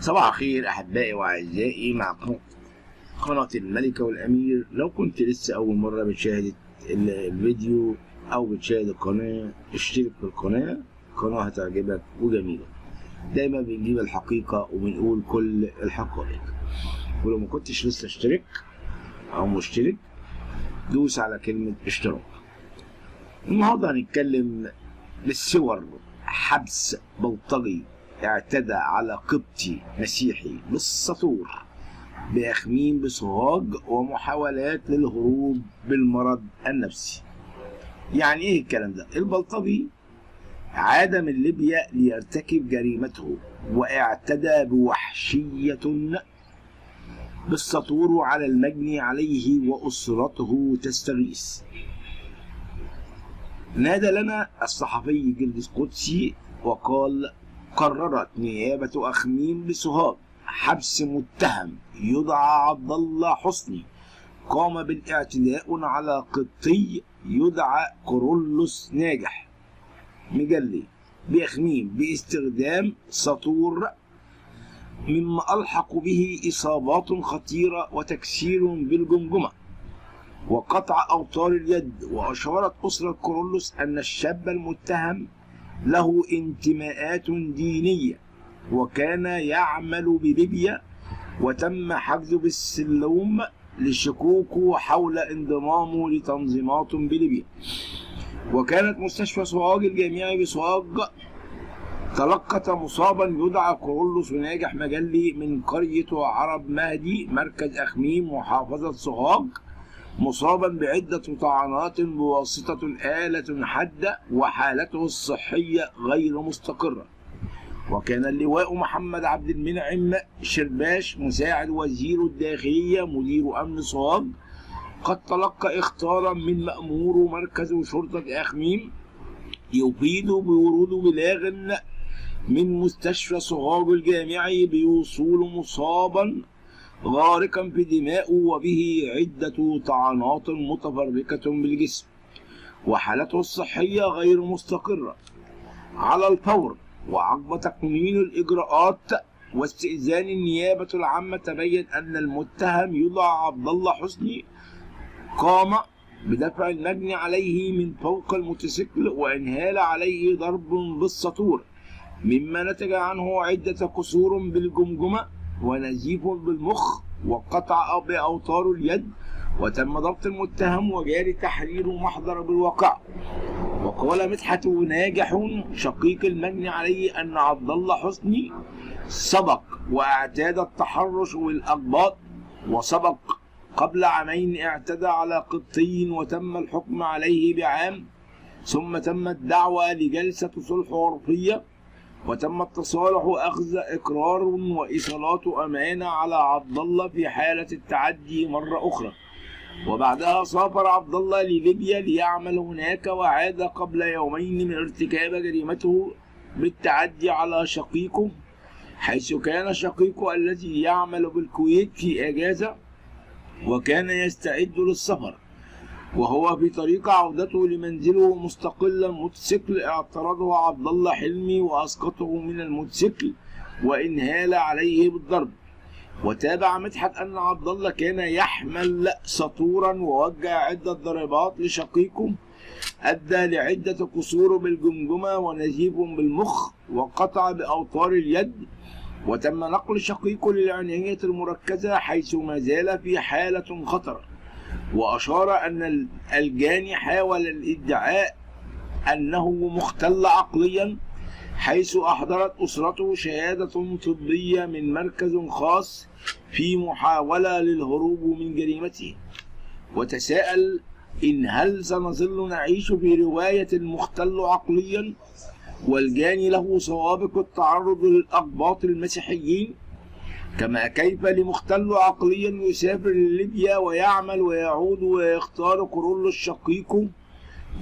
صباح الخير أحبائي وأعزائي، مع قناة الملكة والأمير. لو كنت لسه أول مرة بتشاهد الفيديو أو بتشاهد القناة، اشترك في القناة. القناة هتعجبك وجميلة، دايما بنجيب الحقيقة وبنقول كل الحقائق. ولو ما كنتش لسه اشترك أو مشترك، دوس على كلمة اشتراك. النهاردة هنتكلم بالصور حبس بلطجي اعتدى على قبطي مسيحي بالسطور بأخميم بسوهاج ومحاولات للهروب بالمرض النفسي. يعني ايه الكلام ده؟ البلطجي عاد من ليبيا ليرتكب جريمته واعتدى بوحشية بالسطور على المجني عليه وأسرته تستغيث. نادى لنا الصحفي جلدس قدسي وقال: قررت نيابة أخميم بسوهاج حبس متهم يدعى عبد الله حسني قام بالاعتداء على قبطي يدعى كورولوس ناجح مجلي بأخميم باستخدام سطور، مما ألحق به إصابات خطيرة وتكسير بالجمجمة وقطع أوتار اليد. وأشارت أسرة كورولوس أن الشاب المتهم له انتماءات دينية وكان يعمل بليبيا، وتم حجزه بالسلوم لشكوكه حول انضمامه لتنظيمات بليبيا. وكانت مستشفى سوهاج الجامعي بسوهاج تلقت مصابا يدعى كورولوس ناجح مجلي من قرية عرب مهدي مركز أخميم محافظة سوهاج، مصابا بعدة طعنات بواسطة آلة حادة وحالته الصحية غير مستقرة. وكان اللواء محمد عبد المنعم شرباش مساعد وزير الداخلية مدير أمن سوهاج قد تلقى اخطارا من مأمور مركز شرطة أخميم يفيد بورود بلاغ من مستشفى سوهاج الجامعي بوصول مصابا غارقا في دماءه وبه عدة طعنات متفرقة بالجسم وحالته الصحية غير مستقرة على الفور. وعقب تكميل الإجراءات واستئذان النيابة العامة تبين أن المتهم يدعى عبد الله حسني قام بدفع المجني عليه من فوق الموتوسيكل وانهال عليه ضرب بالسطور، مما نتج عنه عدة كسور بالجمجمة ونزيف بالمخ وقطع بأوتار اليد. وتم ضبط المتهم وجاري تحرير محضر بالواقع. وقال مدحت ناجح شقيق المجني عليه أن عبد الله حسني سبق واعتاد التحرش والأقباط، وسبق قبل عامين اعتدى على قبطي وتم الحكم عليه بعام، ثم تمت دعوة لجلسة صلح عرفية وتم التصالح وأخذ إقرار وإيصالات أمانة على عبد الله في حالة التعدي مرة أخرى. وبعدها سافر عبد الله لليبيا ليعمل هناك، وعاد قبل يومين من ارتكاب جريمته بالتعدي على شقيقه، حيث كان شقيقه الذي يعمل بالكويت في إجازة وكان يستعد للسفر، وهو في طريق عودته لمنزله مستقلا موتوسيكل اعترضه عبد الله حلمي وأسقطه من الموتوسيكل وانهال عليه بالضرب. وتابع مدحت أن عبد الله كان يحمل سطورا ووجه عدة ضربات لشقيقه أدى لعدة كسور بالجمجمة ونزيف بالمخ وقطع بأوتار اليد. وتم نقل شقيقه للعناية المركزة حيث ما زال في حالة خطر. وأشار أن الجاني حاول الادعاء أنه مختل عقليا، حيث أحضرت أسرته شهادة طبية من مركز خاص في محاولة للهروب من جريمته. وتساءل إن هل سنظل نعيش في رواية المختل عقليا والجاني له سوابق التعرض للأقباط المسيحيين؟ كما كيف لمختل عقليا يسافر لليبيا ويعمل ويعود ويختار كورولوس شقيقه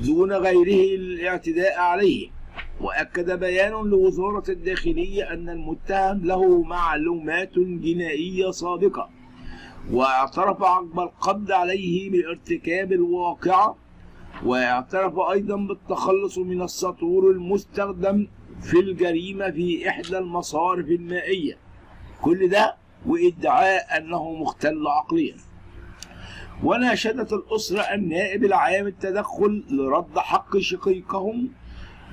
دون غيره للاعتداء عليه؟ وأكد بيان لوزارة الداخلية أن المتهم له معلومات جنائية سابقة، واعترف عقب القبض عليه بارتكاب الواقعة، واعترف أيضا بالتخلص من السطور المستخدم في الجريمة في إحدى المصارف المائية. كل ده وادعاء أنه مختل عقليا. وناشدت الأسرة النائب العام التدخل لرد حق شقيقهم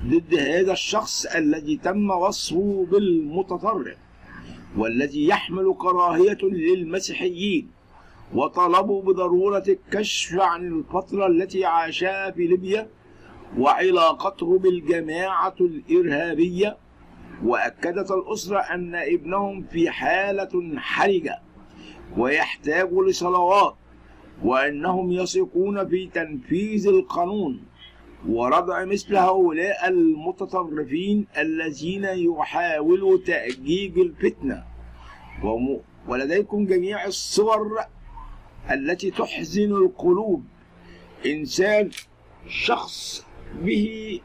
ضد هذا الشخص الذي تم وصفه بالمتطرف والذي يحمل كراهية للمسيحيين، وطلبوا بضرورة الكشف عن الفترة التي عاشها في ليبيا وعلاقته بالجماعة الإرهابية. وأكدت الأسرة أن ابنهم في حالة حرجة ويحتاج لصلوات، وأنهم يثقون في تنفيذ القانون وردع مثل هؤلاء المتطرفين الذين يحاولوا تأجيج الفتنة. ولديكم جميع الصور التي تحزن القلوب. إنسان، شخص به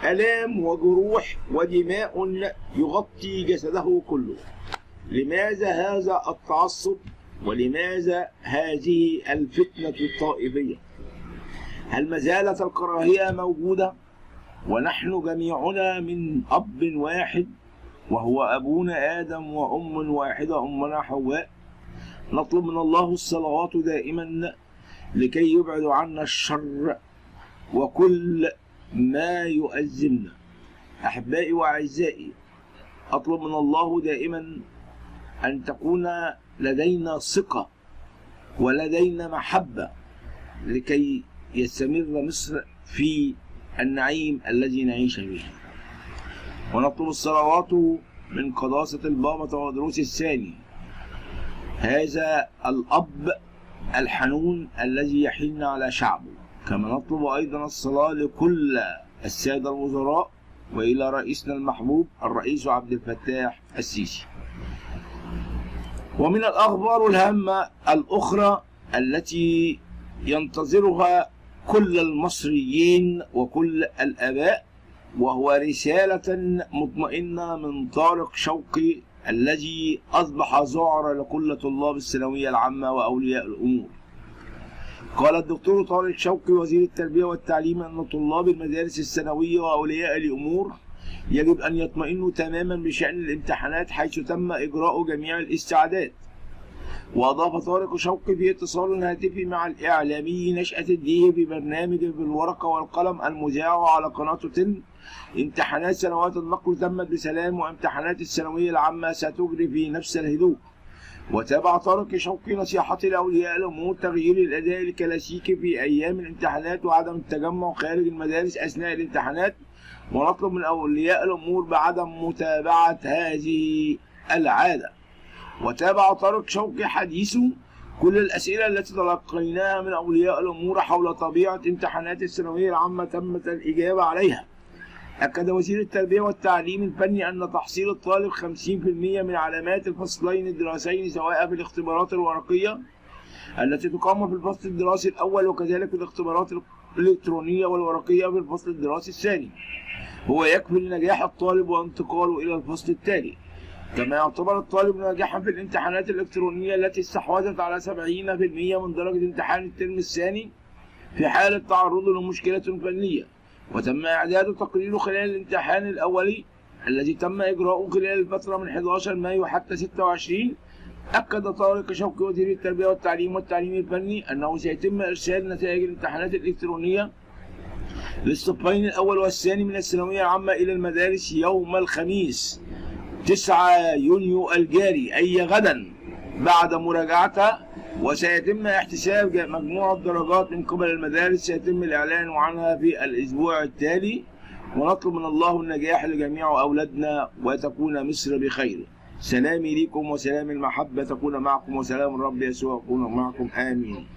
آلام وجروح ودماء يغطي جسده كله. لماذا هذا التعصب؟ ولماذا هذه الفتنة الطائفية؟ هل ما زالت الكراهية موجودة؟ ونحن جميعنا من أب واحد وهو أبونا آدم وأم واحدة أمنا حواء. نطلب من الله الصلوات دائما لكي يبعد عنا الشر وكل ما يؤزمنا. أحبائي وأعزائي، أطلب من الله دائما أن تكون لدينا ثقة ولدينا محبة لكي يستمر مصر في النعيم الذي نعيش به. ونطلب الصلوات من قداسة البابا تودروس الثاني، هذا الأب الحنون الذي يحن على شعبه. كما نطلب أيضا الصلاة لكل السادة الوزراء وإلى رئيسنا المحبوب الرئيس عبد الفتاح السيسي. ومن الأخبار الهامة الأخرى التي ينتظرها كل المصريين وكل الآباء، وهو رسالة مطمئنة من طارق شوقي الذي أصبح ذعر لكل طلاب الثانوية العامة وأولياء الأمور. قال الدكتور طارق شوقي وزير التربية والتعليم أن طلاب المدارس الثانوية وأولياء الأمور يجب أن يطمئنوا تماما بشأن الامتحانات حيث تم إجراء جميع الاستعداد. وأضاف طارق شوقي في اتصال هاتفي مع الإعلامي نشأة الديه في برنامج بالورقة والقلم المذاع على قناة تن: امتحانات سنوات النقل تمت بسلام، وامتحانات الثانوية العامة ستجري في نفس الهدوء. وتابع طارق شوقي نصيحتي لأولياء الأمور تغيير الأداء الكلاسيكي في أيام الامتحانات وعدم التجمع خارج المدارس أثناء الامتحانات، ونطلب من أولياء الأمور بعدم متابعة هذه العادة. وتابع طارق شوقي حديثه كل الأسئلة التي تلقيناها من أولياء الأمور حول طبيعة امتحانات الثانوية العامة تمت الإجابة عليها. أكد وزير التربية والتعليم الفني أن تحصيل الطالب 50% من علامات الفصلين الدراسيين سواء في الاختبارات الورقية التي تقام في الفصل الدراسي الأول وكذلك في الاختبارات الإلكترونية والورقية في الفصل الدراسي الثاني هو يكفي لنجاح الطالب وانتقاله إلى الفصل التالي. كما يعتبر الطالب ناجحا في الامتحانات الإلكترونية التي استحوذت على 70% من درجة امتحان الترم الثاني في حالة تعرضه لمشكلة فنية، وتم إعداد تقريره خلال الامتحان الأولي الذي تم إجراؤه خلال الفترة من 11 مايو حتى 26. أكد طارق شوقي وزير التربية والتعليم الفني أنه سيتم إرسال نتائج الامتحانات الإلكترونية للصفين الأول والثاني من الثانوية العامة إلى المدارس يوم الخميس 9 يونيو الجاري، أي غدا، بعد مراجعتها، وسيتم احتساب مجموع الدرجات من قبل المدارس سيتم الإعلان عنها في الأسبوع التالي. ونطلب من الله النجاح لجميع أولادنا وتكون مصر بخير. سلامي لكم وسلام المحبة تكون معكم، وسلام الرب يسوع يكون معكم، آمين.